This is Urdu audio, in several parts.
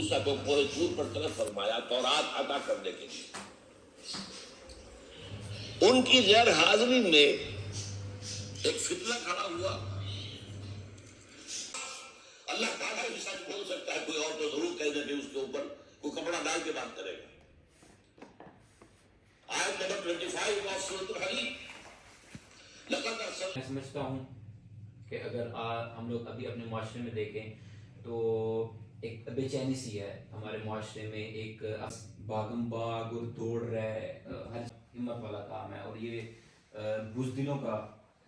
کو پورے چور پر طرف فرمایا تورات عطا کرنے کے لیے. ان کی غیر حاضری میں ایک فتنہ کھڑا ہوا. اللہ تعالیٰ بھی سچ بول سکتا ہے, کوئی اور تو ضرور کہہ دے کہ اس کے اوپر کوئی کپڑا ڈال کے بات کرے گا. آیت نمبر 25 آف سورۃ الحدید. میں سمجھتا ہوں کہ اگر ہم لوگ ابھی اپنے معاشرے میں دیکھیں تو ایک بے چینی سی ہے ہمارے معاشرے میں. ایک بھاگم بھاگ اور دوڑ رہے, ہر ہمت والا کام ہے, اور یہ بزدلوں کا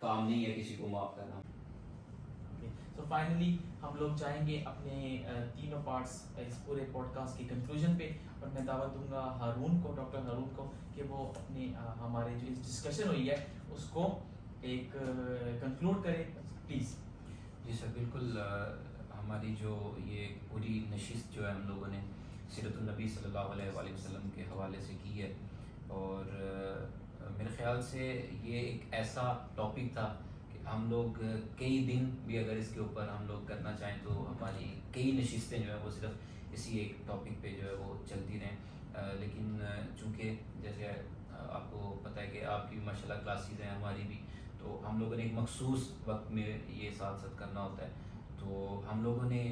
کام نہیں ہے کسی کو معاف کرنا. سو فائنلی ہم لوگ جائیں گے اپنے تینوں پارٹس اس پورے پوڈ کاسٹ کی کنکلوژن پہ, اور میں دعوت دوں گا ہارون کو, ڈاکٹر ہارون کو, کہ وہ اپنے ہمارے جو ڈسکشن ہوئی ہے اس کو ایک کنکلوڈ کرے پلیز. جی سر, بالکل. ہماری جو یہ پوری نشست جو ہے ہم لوگوں نے سیرت النبی صلی اللہ علیہ وآلہ وسلم کے حوالے سے کی ہے, اور میرے خیال سے یہ ایک ایسا ٹاپک تھا کہ ہم لوگ کئی دن بھی اگر اس کے اوپر ہم لوگ کرنا چاہیں تو ہماری کئی نشستیں جو ہیں وہ صرف اسی ایک ٹاپک پہ جو ہے وہ چلتی رہیں. لیکن چونکہ جیسے آپ کو پتہ ہے کہ آپ کی ماشاء اللہ کلاسز ہیں, ہماری بھی, تو ہم لوگوں نے ایک مخصوص وقت میں یہ ساتھ ساتھ کرنا ہوتا ہے. تو ہم لوگوں نے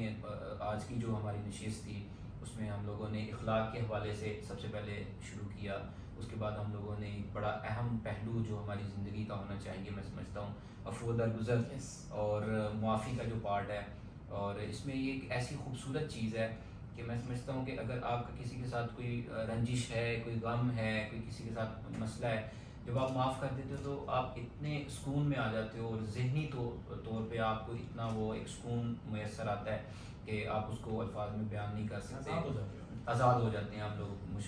آج کی جو ہماری نشست تھی اس میں ہم لوگوں نے اخلاق کے حوالے سے سب سے پہلے شروع کیا. اس کے بعد ہم لوگوں نے ایک بڑا اہم پہلو جو ہماری زندگی کا ہونا چاہیے, میں سمجھتا ہوں, عفو درگزر اور معافی کا جو پارٹ ہے. اور اس میں یہ ایک ایسی خوبصورت چیز ہے کہ میں سمجھتا ہوں کہ اگر آپ کا کسی کے ساتھ کوئی رنجش ہے, کوئی غم ہے, کوئی کسی کے ساتھ مسئلہ ہے, جب آپ معاف کر دیتے ہو تو آپ اتنے سکون میں آ جاتے ہو, اور ذہنی طور پہ آپ کو اتنا وہ ایک سکون میسر آتا ہے کہ آپ اس کو الفاظ میں بیان نہیں کر سکتے. آزاد ہو جاتے ہیں آپ لوگ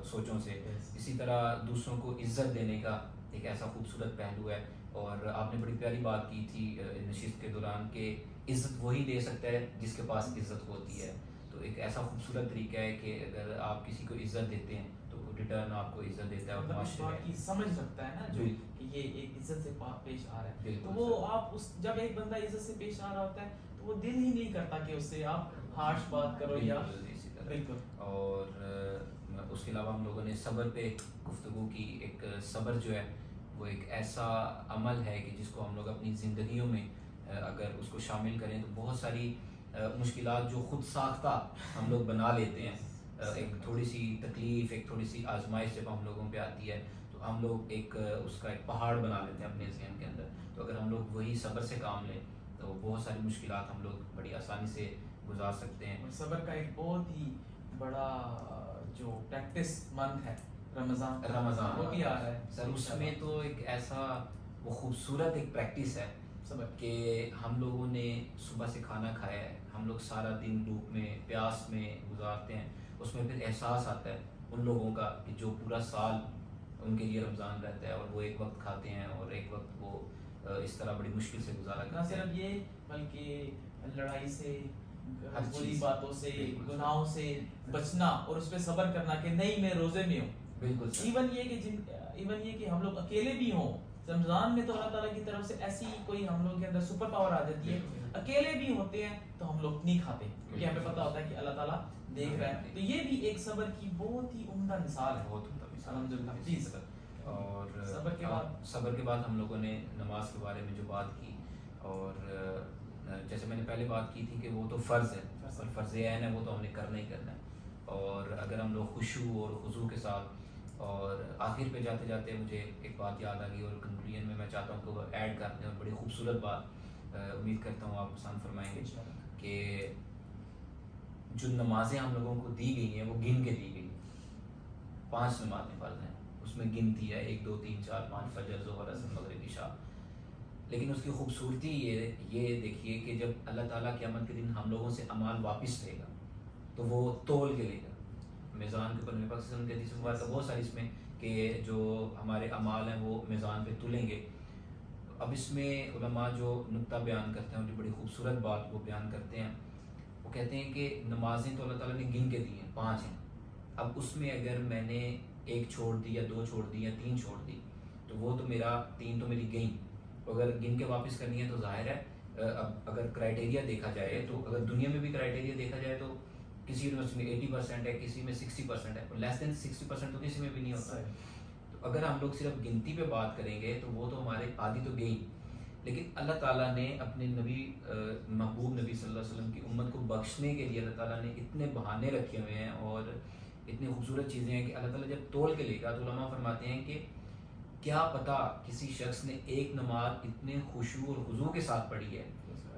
سوچوں سے. اسی طرح دوسروں کو عزت دینے کا ایک ایسا خوبصورت پہلو ہے, اور آپ نے بڑی پیاری بات کی تھی نشست کے دوران کہ عزت وہی دے سکتا ہے جس کے پاس عزت ہوتی ہے. تو ایک ایسا خوبصورت طریقہ ہے کہ اگر آپ کسی کو عزت دیتے ہیں تو ریٹرن آپ کو عزت دیتا ہے, اور معاشرے میں سمجھ سکتا ہے نا جو کہ یہ ایک عزت سے پیش آ رہا ہے, تو وہ آپ اس جب ایک بندہ عزت سے پیش آ رہا ہوتا ہے تو وہ دل ہی نہیں کرتا کہ اس سے آپ ہارش بات کرو یا بالکل. اور اس کے علاوہ ہم لوگوں نے صبر پہ گفتگو کی. ایک صبر جو ہے وہ ایک ایسا عمل ہے کہ جس کو ہم لوگ اپنی زندگیوں میں اگر اس کو شامل کریں تو بہت ساری مشکلات جو خود ساختہ ہم لوگ بنا لیتے ہیں, ایک تھوڑی سی تکلیف, ایک تھوڑی سی آزمائش جب ہم لوگوں پہ آتی ہے تو ہم لوگ ایک اس کا ایک پہاڑ بنا لیتے ہیں اپنے ذہن کے اندر. تو اگر ہم لوگ وہی صبر سے کام لیں تو بہت ساری مشکلات ہم لوگ بڑی آسانی سے گزار سکتے ہیں. اور صبر کا ایک بہت ہی بڑا جو پریکٹس منتھ ہے رمضان وہ بھی آ رہا ہے سر. اس میں تو ایک ایسا وہ خوبصورت ایک پریکٹس ہے صبر کہ ہم لوگوں نے صبح سے کھانا کھایا ہے, ہم لوگ سارا دن دھوپ میں پیاس میں گزارتے ہیں. اس میں پھر احساس آتا ہے ان لوگوں کا کہ جو پورا سال ان کے لیے رمضان رہتا ہے, اور وہ ایک وقت کھاتے ہیں اور ایک وقت وہ اس طرح بڑی مشکل سے گزارا کرتے ہیں. نہ صرف یہ بلکہ لڑائی سے, بری باتوں سے, گناہوں سے بچنا, اور اس پہ صبر کرنا کہ نہیں میں روزے میں ہوں. بالکل. ایون یہ کہ ہم لوگ اکیلے بھی ہوں رمضان میں, تو اللہ تعالیٰ کی طرف سے ایسی کوئی ہم لوگ کے اندر سپر پاور آ جاتی ہے. اکیلے بھی ہوتے ہیں تو ہم لوگ نہیں کھاتے کیونکہ ہمیں پتہ ہوتا ہے کہ اللہ تعالیٰ دیکھ رہا ہے. تو یہ بھی ایک صبر کی بہت ہی عمدہ مثال ہے. بہت عمدہ مثال. الحمدللہ. پلیز. اور صبر کے بعد ہم لوگوں نے نماز کے بارے میں جو بات کی, اور جیسے میں نے پہلے بات کی تھی کہ وہ تو فرض ہے, اور فرض عین ہے, وہ تو ہم نے کرنا ہی کرنا ہے. اور اگر ہم لوگ خشوع اور خضوع کے ساتھ, اور آخر پہ جاتے جاتے مجھے ایک بات یاد آ گئی, اور کنکلوژن میں چاہتا ہوں کہ وہ ایڈ کر دیں, اور بڑی خوبصورت بات, امید کرتا ہوں آپ پسند فرمائیں گے, کہ جو نمازیں ہم لوگوں کو دی گئی ہیں وہ گن کے دی گئی. 5 نمازیں فرض ہیں, اس میں گنتی ہے 1 2 3 4 5 فجر ظہر عصر مغرب عشاء. لیکن اس کی خوبصورتی یہ دیکھیے کہ جب اللہ تعالیٰ قیامت کے دن ہم لوگوں سے اعمال واپس لے گا تو وہ تول کے لے گا. میزان کے اوپر نبی پاک صلی اللہ علیہ وسلم کے حدیث مبارکہ بہت ساری اس میں کہ جو ہمارے اعمال ہیں وہ میزان پہ تلیں گے. اب اس میں علماء جو نقطہ بیان کرتے ہیں, جو بڑی خوبصورت بات وہ بیان کرتے ہیں, وہ کہتے ہیں کہ نمازیں تو اللہ تعالیٰ نے گن کے دی ہیں, 5 ہیں. اب اس میں اگر میں نے 1 چھوڑ دی یا 2 چھوڑ دی یا 3 چھوڑ دی تو وہ تو میرا 3 تو میری گئیں. اگر گن کے واپس کرنی ہے تو ظاہر ہے اب اگر کرائٹیریا دیکھا جائے, تو اگر دنیا میں بھی کرائٹیریا دیکھا جائے تو کسی یونیورسٹی میں 80% ہے, کسی میں 60% ہے, لیس دین 60% تو کسی میں بھی نہیں ہوتا ہے. تو اگر ہم لوگ صرف گنتی پہ بات کریں گے تو وہ تو ہمارے آدھی تو گئی, لیکن اللہ تعالیٰ نے اپنے نبی محبوب نبی صلی اللہ علیہ وسلم کی امت کو بخشنے کے لیے اللہ تعالیٰ نے اتنے بہانے رکھے ہوئے ہیں اور اتنی خوبصورت چیزیں ہیں کہ اللہ تعالیٰ جب تول کے لے گا تو علماء فرماتے ہیں کہ کیا پتہ کسی شخص نے ایک نماز اتنے خشوع اور خضوع کے ساتھ پڑھی ہے,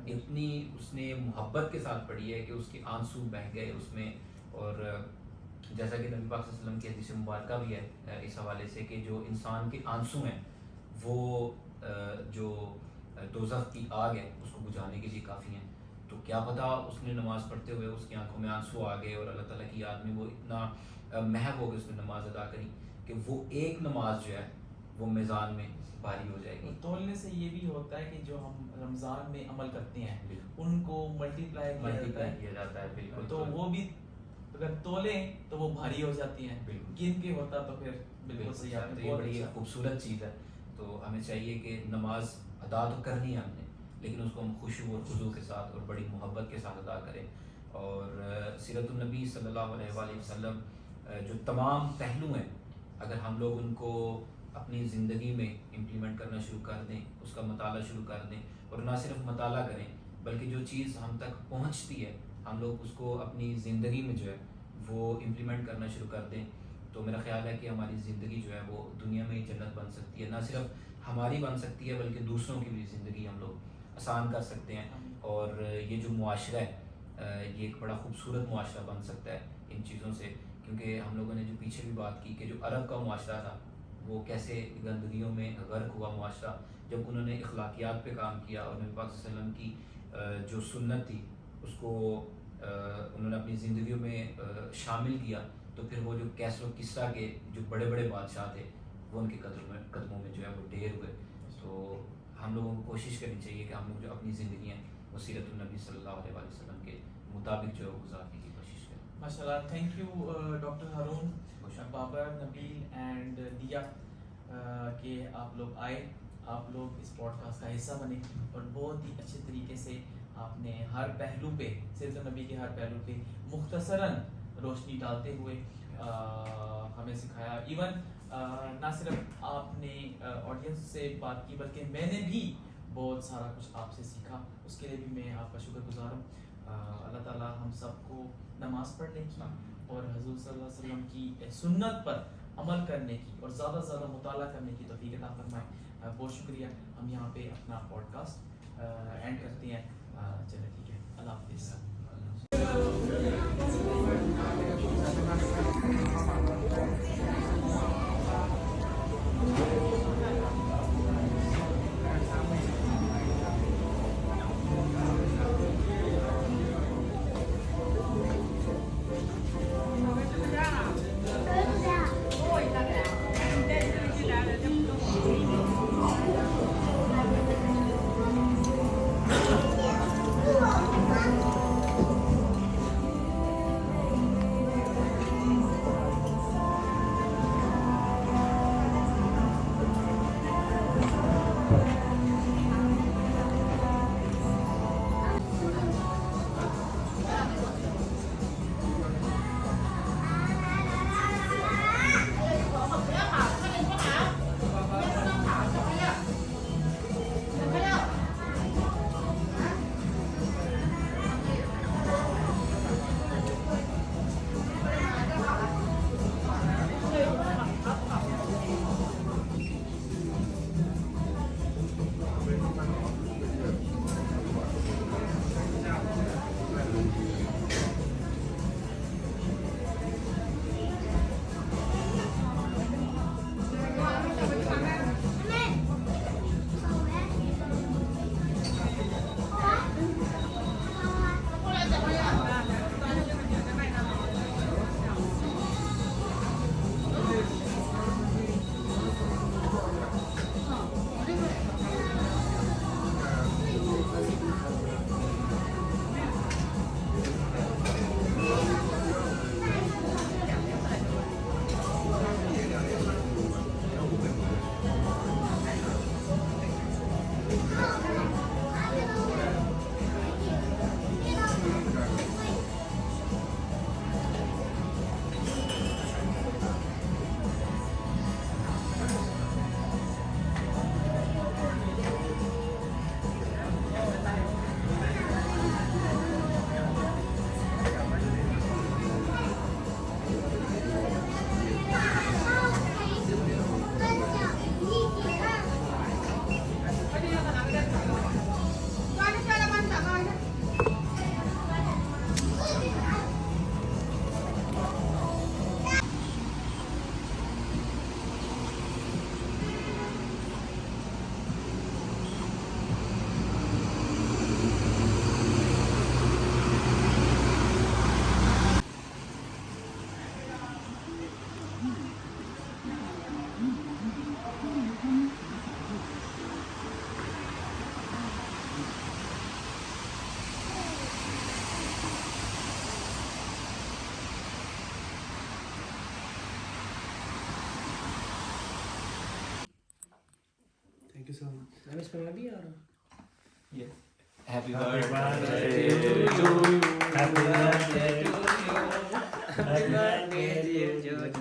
اتنی اس نے محبت کے ساتھ پڑھی ہے کہ اس کے آنسو بہہ گئے اس میں. اور جیسا کہ نبی پاک صلی اللہ علیہ وسلم کی حدیث مبارکہ بھی ہے اس حوالے سے کہ جو انسان کے آنسو ہیں وہ جو دوزخ کی آگ ہے اس کو بجھانے کے لیے کافی ہیں. تو کیا پتہ اس نے نماز پڑھتے ہوئے اس کی آنکھوں میں آنسو آ گئے اور اللہ تعالیٰ کی یاد میں وہ اتنا محو ہو گیا اس نے نماز ادا کری کہ وہ ایک نماز جو ہے وہ میزان میں بھاری ہو جائے گی. تولنے سے یہ بھی ہوتا ہے کہ جو ہم رمضان میں عمل کرتے ہیں ان کو ملٹی پلائی کیا جاتا ہے. بالکل, تو وہ بھی اگر تولیں تو وہ بھاری ہو جاتی ہیں, گن کے ہوتا تو پھر بالکل صحیح. یہ بڑی خوبصورت چیز ہے. تو ہمیں چاہیے کہ نماز ادا تو کرنی ہے ہم نے, لیکن اس کو ہم خشوع اور خضوع کے ساتھ اور بڑی محبت کے ساتھ ادا کریں. اور سیرت النبی صلی اللہ علیہ وآلہ وسلم جو تمام پہلو ہیں اگر ہم لوگ ان کو اپنی زندگی میں امپلیمنٹ کرنا شروع کر دیں, اس کا مطالعہ شروع کر دیں, اور نہ صرف مطالعہ کریں بلکہ جو چیز ہم تک پہنچتی ہے ہم لوگ اس کو اپنی زندگی میں جو ہے وہ امپلیمنٹ کرنا شروع کر دیں, تو میرا خیال ہے کہ ہماری زندگی جو ہے وہ دنیا میں ہی جنت بن سکتی ہے. نہ صرف ہماری بن سکتی ہے بلکہ دوسروں کی بھی زندگی ہم لوگ آسان کر سکتے ہیں. اور یہ جو معاشرہ ہے یہ ایک بڑا خوبصورت معاشرہ بن سکتا ہے ان چیزوں سے, کیونکہ ہم لوگوں نے جو پیچھے بھی بات کی کہ جو عرب کا معاشرہ تھا وہ کیسے گندگیوں میں غرق ہوا معاشرہ, جب انہوں نے اخلاقیات پہ کام کیا اور نبی پاک صلی اللہ علیہ وسلم کی جو سنت تھی اس کو انہوں نے اپنی زندگیوں میں شامل کیا, تو پھر وہ جو کیسر و کسریٰ کے جو بڑے بڑے بادشاہ تھے وہ ان کے قدموں میں جو ہے وہ ڈھیر ہوئے. تو ہم لوگوں کو کوشش کرنی چاہیے کہ ہم لوگ جو اپنی زندگی ہیں وہ سیرت النبی صلی اللہ علیہ وآلہ وسلم کے مطابق جو ہے گزارنے کی کوشش کریں. ماشاء اللہ, thank you doctor Haroon, Babar, Nabeel and Diya کہ آپ لوگ آئے, آپ لوگ اس پوڈ کاسٹ کا حصہ بنے اور بہت ہی اچھے طریقے سے آپ نے ہر پہلو پہ سیرت النبی کے ہر پہلو پہ مختصراً روشنی ڈالتے ہوئے ہمیں سکھایا. ایون نہ صرف آپ نے آڈینس سے بات کی بلکہ میں نے بھی بہت سارا کچھ آپ سے سیکھا, اس کے لیے بھی میں آپ کا شکر گزار ہوں. اللہ تعالیٰ ہم سب کو نماز پڑھنے کی اور حضور صلی اللہ علیہ وسلم کی سنت پر عمل کرنے کی اور زیادہ سے زیادہ مطالعہ کرنے کی توفیق عطا فرمائے. بہت شکریہ. ہم یہاں پہ اپنا پوڈ کاسٹ اینڈ کرتے ہیں. چلے ٹھیک ہے, اللہ حافظ. Thank you so much. I'm spelling a B or? Yes. Happy Happy birthday birthday to you. Happy birthday to Happy birthday dear Jojo.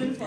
Junfa.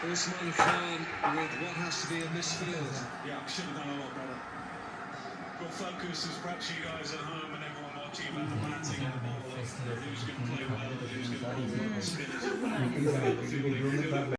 Usman Khan with what has to be a misfield. Yeah, should have done a lot better. Got focus as perhaps you guys at home and everyone watching about the batting and the bowling. Who's going to play well and who's going to bowl well. Spinners.